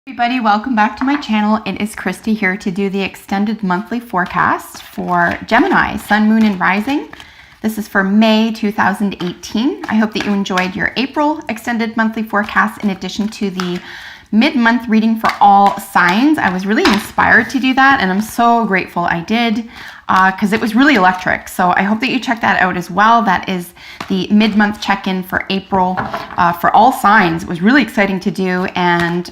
Everybody, welcome back to my channel. It is Christy here to do the extended monthly forecast for Gemini, Sun, Moon, and Rising. This is for May 2018. I hope that you enjoyed your April extended monthly forecast in addition to the mid-month reading for all signs. I was really inspired to do that, and I'm so grateful I did because it was really electric. So I hope that you check that out as well. That is the mid-month check-in for April for all signs. It was really exciting to do, and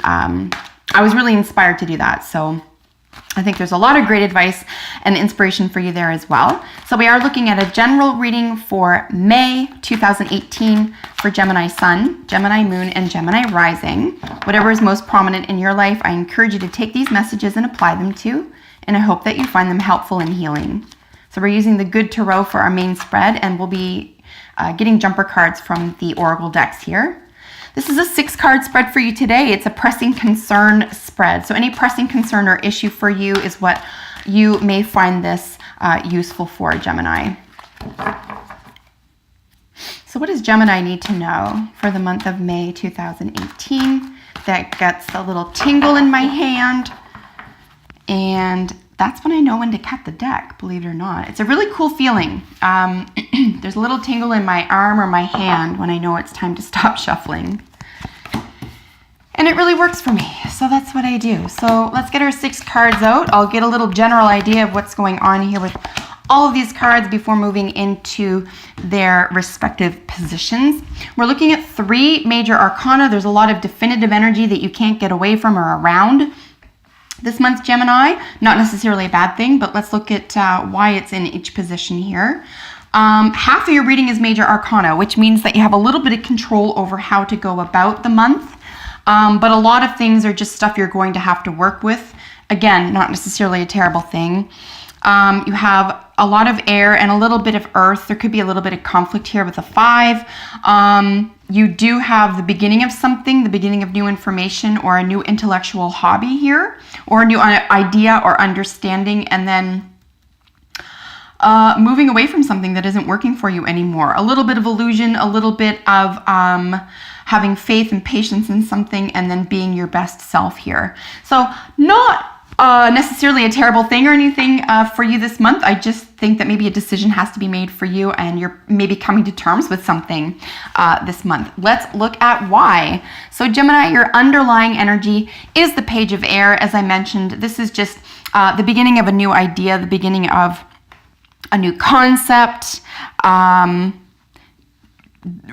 I was really inspired to do that. So I think there's a lot of great advice and inspiration for you there as well. So we are looking at a general reading for May 2018 for Gemini Sun, Gemini Moon, and Gemini Rising. Whatever is most prominent in your life, I encourage you to take these messages and apply them to, and I hope that you find them helpful and healing. So we're using the Good Tarot for our main spread, and we'll be getting jumper cards from the Oracle decks here. This is a 6-card spread for you today. It's a pressing concern spread. So any pressing concern or issue for you is what you may find this useful for, Gemini. So what does Gemini need to know for the month of May 2018? That gets a little tingle in my hand. And that's when I know when to cut the deck, believe it or not. It's a really cool feeling. There's a little tingle in my arm or my hand when I know it's time to stop shuffling. And it really works for me, so that's what I do. So let's get our 6 cards out. I'll get a little general idea of what's going on here with all of these cards before moving into their respective positions. We're looking at 3 major arcana. There's a lot of definitive energy that you can't get away from or around this month's Gemini. Not necessarily a bad thing, but let's look at why it's in each position here. Half of your reading is major arcana, which means that you have a little bit of control over how to go about the month. But a lot of things are just stuff you're going to have to work with. Again, not necessarily a terrible thing. You have a lot of air and a little bit of earth. There could be a little bit of conflict here with a 5. You do have the beginning of something, the beginning of new information or a new intellectual hobby here, or a new idea or understanding, and then moving away from something that isn't working for you anymore. A little bit of illusion, a little bit of having faith and patience in something, and then being your best self here. So not necessarily a terrible thing or anything for you this month. I just think that maybe a decision has to be made for you, and you're maybe coming to terms with something this month. Let's look at why. So Gemini, your underlying energy is the Page of Air. As I mentioned, this is just the beginning of a new idea, the beginning of a new concept,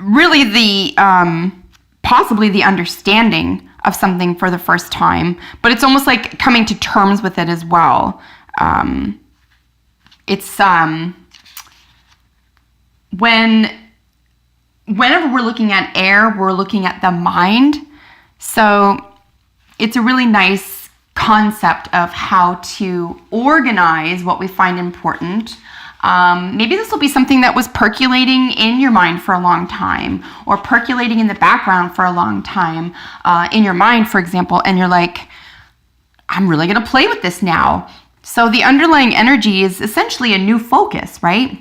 really the possibly the understanding of something for the first time, but it's almost like coming to terms with it as well. It's whenever we're looking at air, we're looking at the mind. So it's a really nice concept of how to organize what we find important. Maybe this will be something that was percolating in your mind for a long time, or percolating in the background for a long time in your mind, for example, and you're like, I'm really going to play with this now. So the underlying energy is essentially a new focus, right?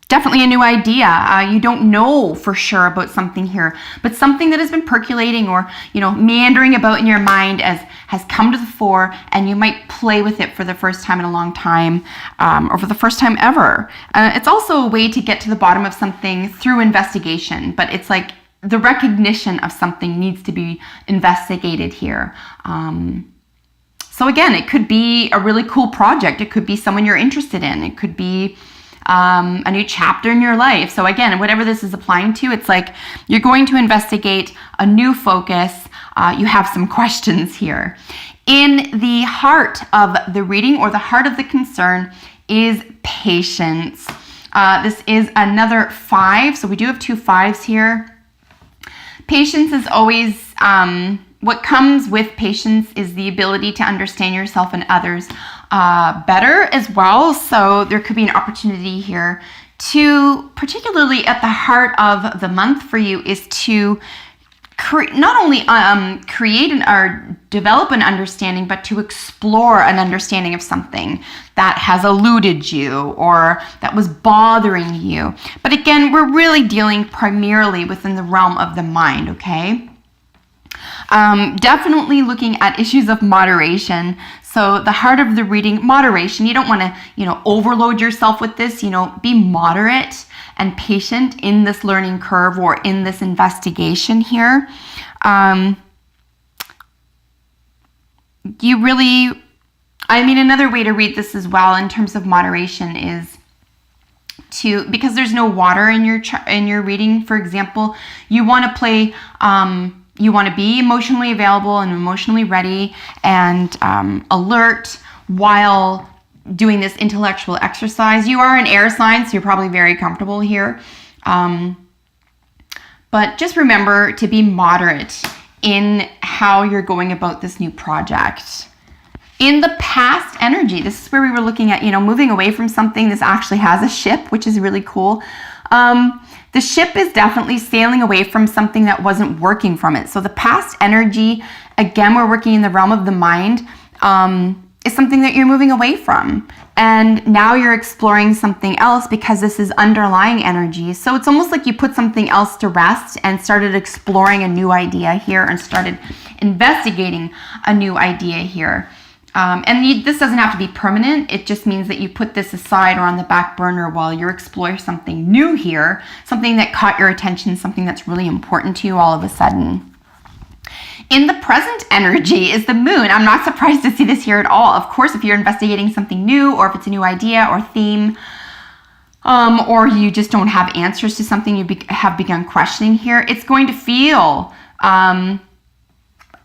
Definitely a new idea. You don't know for sure about something here, but something that has been percolating or, meandering about in your mind has come to the fore, and you might play with it for the first time in a long time, or for the first time ever. It's also a way to get to the bottom of something through investigation, but it's like the recognition of something needs to be investigated here. So again, it could be a really cool project. It could be someone you're interested in. It could be a new chapter in your life. So again, whatever this is applying to, it's like you're going to investigate a new focus. You have some questions here. In the heart of the reading, or the heart of the concern, is patience. This is another 5. So we do have 2 5s here. Patience is always, what comes with patience is the ability to understand yourself and others better as well. So there could be an opportunity here to, particularly at the heart of the month for you, is to not only create or develop an understanding, but to explore an understanding of something that has eluded you or that was bothering you. But again, we're really dealing primarily within the realm of the mind, okay? Definitely looking at issues of moderation. So the heart of the reading, moderation. You don't want to, overload yourself with this. Be moderate and patient in this learning curve or in this investigation here. Another way to read this as well in terms of moderation is because there's no water in your reading, for example, you want to play, you want to be emotionally available and emotionally ready and alert while doing this intellectual exercise. You are an air sign, so you're probably very comfortable here. But just remember to be moderate in how you're going about this new project. In the past energy, this is where we were looking at, moving away from something. This actually has a ship, which is really cool. The ship is definitely sailing away from something that wasn't working from it. So the past energy, again, we're working in the realm of the mind, is something that you're moving away from. And now you're exploring something else because this is underlying energy. So it's almost like you put something else to rest and started exploring a new idea here and started investigating a new idea here. This doesn't have to be permanent. It just means that you put this aside or on the back burner while you're exploring something new here, something that caught your attention, something that's really important to you all of a sudden. In the present energy is the moon. I'm not surprised to see this here at all. Of course, if you're investigating something new or if it's a new idea or theme, or you just don't have answers to something you have begun questioning here, it's going to feel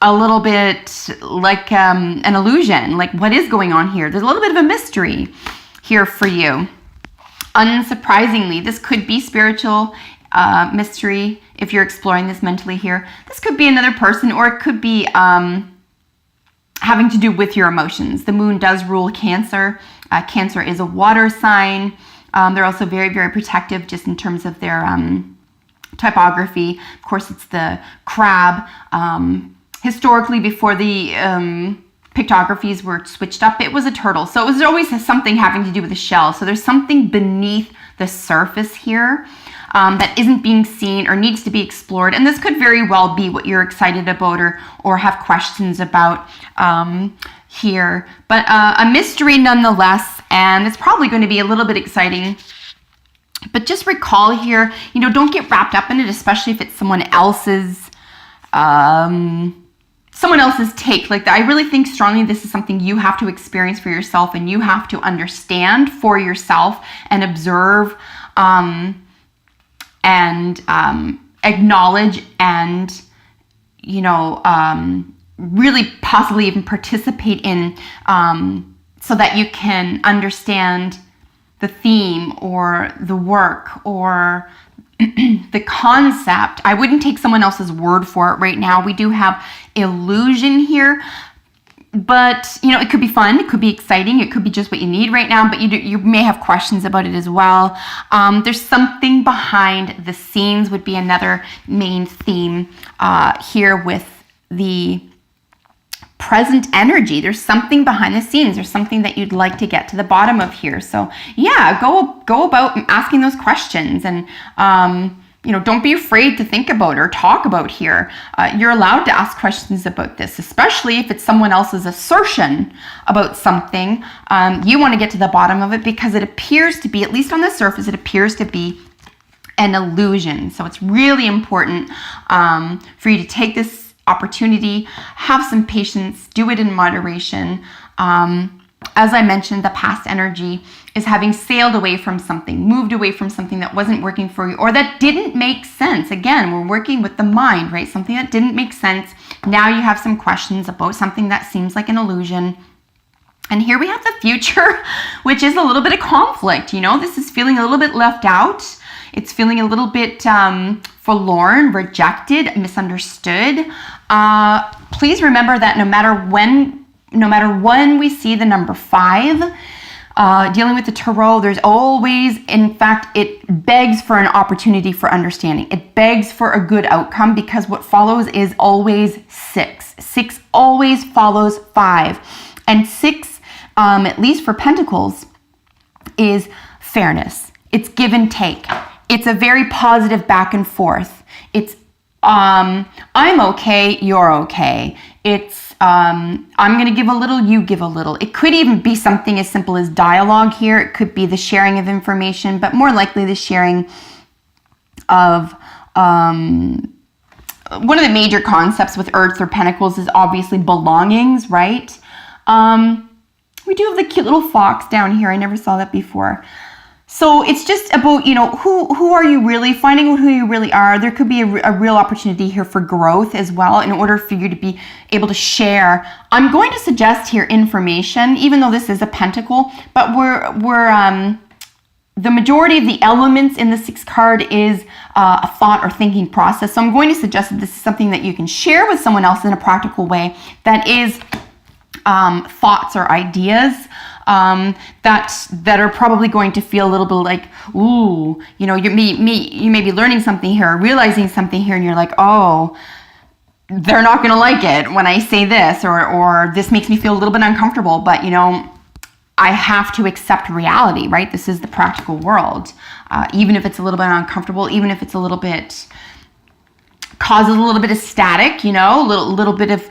a little bit like an illusion, like what is going on here? There's a little bit of a mystery here for you. Unsurprisingly, this could be spiritual mystery if you're exploring this mentally here. This could be another person, or it could be having to do with your emotions. The moon does rule Cancer. Cancer is a water sign. They're also very, very protective just in terms of their typography. Of course, it's the crab. Historically, before the pictographies were switched up, it was a turtle. So it was always something having to do with the shell. So there's something beneath the surface here that isn't being seen or needs to be explored. And this could very well be what you're excited about or have questions about here. But a mystery nonetheless, and it's probably going to be a little bit exciting. But just recall here, don't get wrapped up in it, especially if it's someone else's take. Like, I really think strongly this is something you have to experience for yourself and you have to understand for yourself and observe and acknowledge and, really possibly even participate in so that you can understand the theme or the work or the concept. I wouldn't take someone else's word for it right now. We do have illusion here, but it could be fun, it could be exciting, it could be just what you need right now, but you may have questions about it as well. There's something behind the scenes would be another main theme here with the present energy. There's something behind the scenes. There's something that you'd like to get to the bottom of here. So yeah, go about asking those questions and don't be afraid to think about or talk about here. You're allowed to ask questions about this, especially if it's someone else's assertion about something. You want to get to the bottom of it because it appears to be, at least on the surface, it appears to be an illusion. So it's really important for you to take this opportunity, have some patience, do it in moderation. As I mentioned, the past energy is having sailed away from something, moved away from something that wasn't working for you or that didn't make sense. Again, we're working with the mind, right? Something that didn't make sense. Now you have some questions about something that seems like an illusion. And here we have the future, which is a little bit of conflict. This is feeling a little bit left out. It's feeling a little bit forlorn, rejected, misunderstood. Please remember that no matter when we see the number 5, dealing with the tarot, there's always, in fact, it begs for an opportunity for understanding. It begs for a good outcome because what follows is always 6. 6 always follows 5. And 6, at least for Pentacles, is fairness. It's give and take. It's a very positive back and forth. It's I'm okay, you're okay. It's I'm going to give a little, you give a little. It could even be something as simple as dialogue here. It could be the sharing of information, but more likely the sharing of one of the major concepts with Earth or Pentacles is obviously belongings, right? We do have the cute little fox down here. I never saw that before. So it's just about, who are you really, finding out who you really are. There could be a real opportunity here for growth as well in order for you to be able to share. I'm going to suggest here information, even though this is a pentacle, but the majority of the elements in the 6th card is a thought or thinking process. So I'm going to suggest that this is something that you can share with someone else in a practical way that is thoughts or ideas that are probably going to feel a little bit like, ooh, you may be learning something here, realizing something here, and you're like, oh, they're not going to like it when I say this, or this makes me feel a little bit uncomfortable, but I have to accept reality, right? This is the practical world. Even if it's a little bit uncomfortable, even if it's a little bit, causes a little bit of static, little bit of,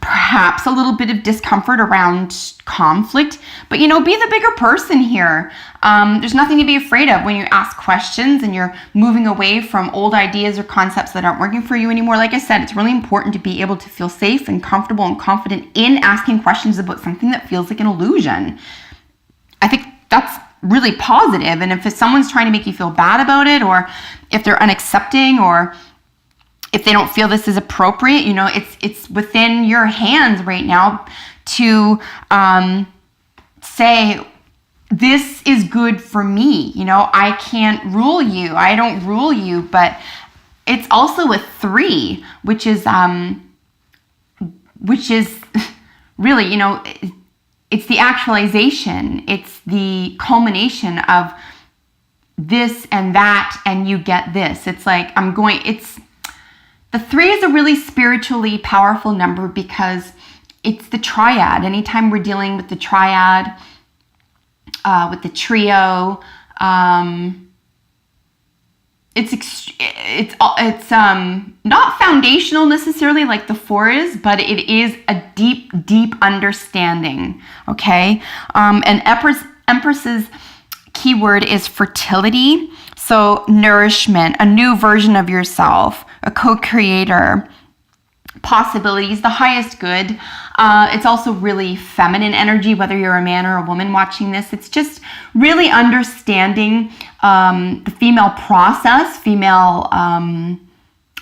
perhaps a little bit of discomfort around conflict, but be the bigger person here. There's nothing to be afraid of when you ask questions and you're moving away from old ideas or concepts that aren't working for you anymore. Like I said, it's really important to be able to feel safe and comfortable and confident in asking questions about something that feels like an illusion. I think that's really positive. And if someone's trying to make you feel bad about it, or if they're unaccepting, or if they don't feel this is appropriate, it's within your hands right now to say, this is good for me. I can't rule you. I don't rule you. But it's also a 3, which is really, it's the actualization. It's the culmination of this and that, and you get this. It's like, the 3 is a really spiritually powerful number because it's the triad. Anytime we're dealing with the triad, with the trio, it's not foundational necessarily like the 4 is, but it is a deep understanding. Okay, and Empress's keyword is fertility. So nourishment, a new version of yourself, a co-creator, possibilities, the highest good. It's also really feminine energy, whether you're a man or a woman watching this. It's just really understanding the female process, female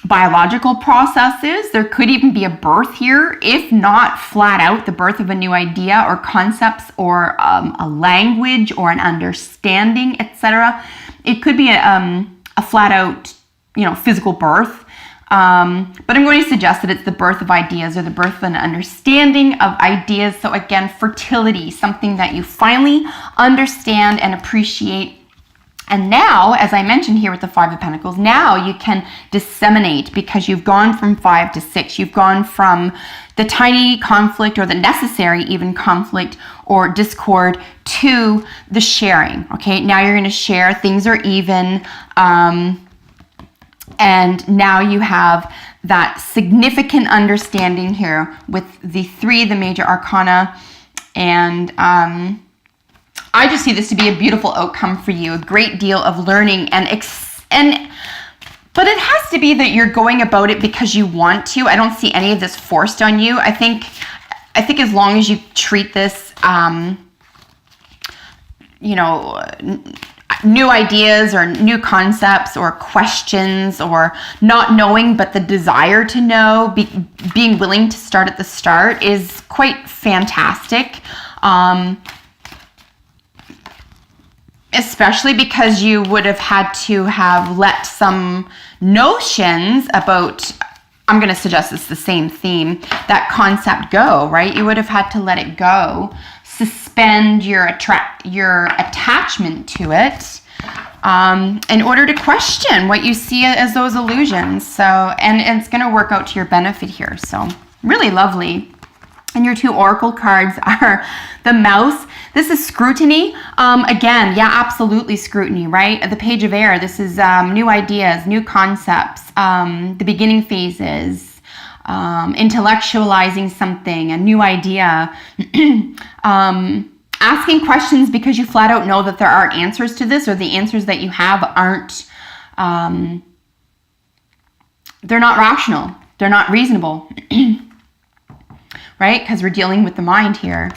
biological processes. There could even be a birth here, if not flat out the birth of a new idea or concepts or a language or an understanding, etc. It could be a flat out, physical birth. But I'm going to suggest that it's the birth of ideas or the birth of an understanding of ideas. So again, fertility, something that you finally understand and appreciate. And now, as I mentioned here with the 5 of Pentacles, now you can disseminate because you've gone from 5 to 6. You've gone from the tiny conflict or the necessary even conflict or discord to the sharing. Okay, now you're going to share. Things are even. And now you have that significant understanding here with the 3, the major arcana. And I just see this to be a beautiful outcome for you, a great deal of learning but it has to be that you're going about it because you want to. I don't see any of this forced on you. I think as long as you treat this, new ideas or new concepts or questions or not knowing but the desire to know, being willing to start at the start is quite fantastic. Especially because you would have had to have let some notions about, I'm going to suggest it's the same theme, that concept go, right? You would have had to let it go, suspend your attachment to it in order to question what you see as those illusions. So, and it's going to work out to your benefit here. So really lovely. And your 2 oracle cards are the mouse. This is scrutiny. Again, yeah, absolutely scrutiny, right? The page of air. This is new ideas, new concepts, the beginning phases, intellectualizing something, a new idea. Asking questions because you flat out know that there aren't answers to this, or the answers that you have aren't, they're not rational. They're not reasonable. Right? Because we're dealing with the mind here.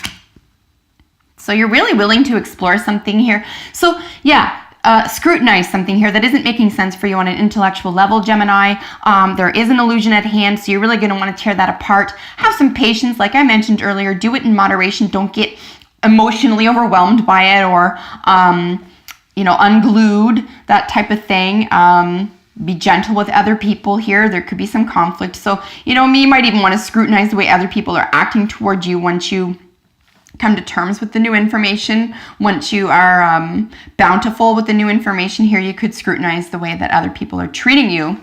So you're really willing to explore something here. So yeah, scrutinize something here that isn't making sense for you on an intellectual level, Gemini. There is an illusion at hand, so you're really going to want to tear that apart. Have some patience, like I mentioned earlier. Do it in moderation. Don't get emotionally overwhelmed by it, or unglued, that type of thing. Be gentle with other people here. There could be some conflict. So, you might even want to scrutinize the way other people are acting towards you once you come to terms with the new information. Once you are bountiful with the new information here, you could scrutinize the way that other people are treating you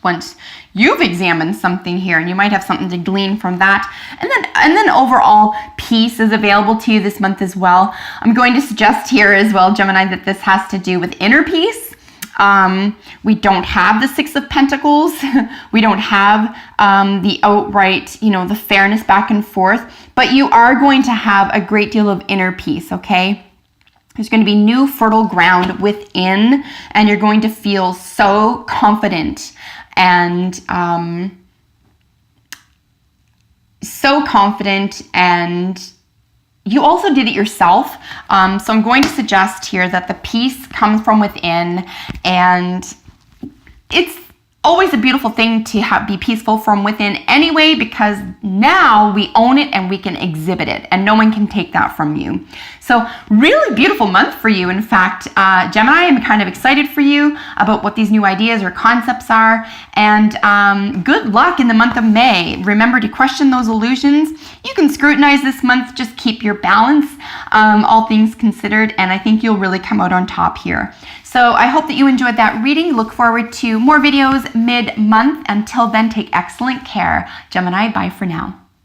once you've examined something here, and you might have something to glean from that. And then overall, peace is available to you this month as well. I'm going to suggest here as well, Gemini, that this has to do with inner peace. We don't have the 6 of Pentacles. We don't have the outright, the fairness back and forth. But you are going to have a great deal of inner peace, okay? There's going to be new fertile ground within, and you're going to feel so confident and you also did it yourself. So I'm going to suggest here that the peace comes from within, and it's always a beautiful thing to be peaceful from within anyway, because now we own it and we can exhibit it, and no one can take that from you. So really beautiful month for you. In fact, Gemini, I'm kind of excited for you about what these new ideas or concepts are, and good luck in the month of May. Remember to question those illusions. You can scrutinize this month, just keep your balance, all things considered, and I think you'll really come out on top here. So I hope that you enjoyed that reading. Look forward to more videos mid-month. Until then, take excellent care. Gemini, bye for now.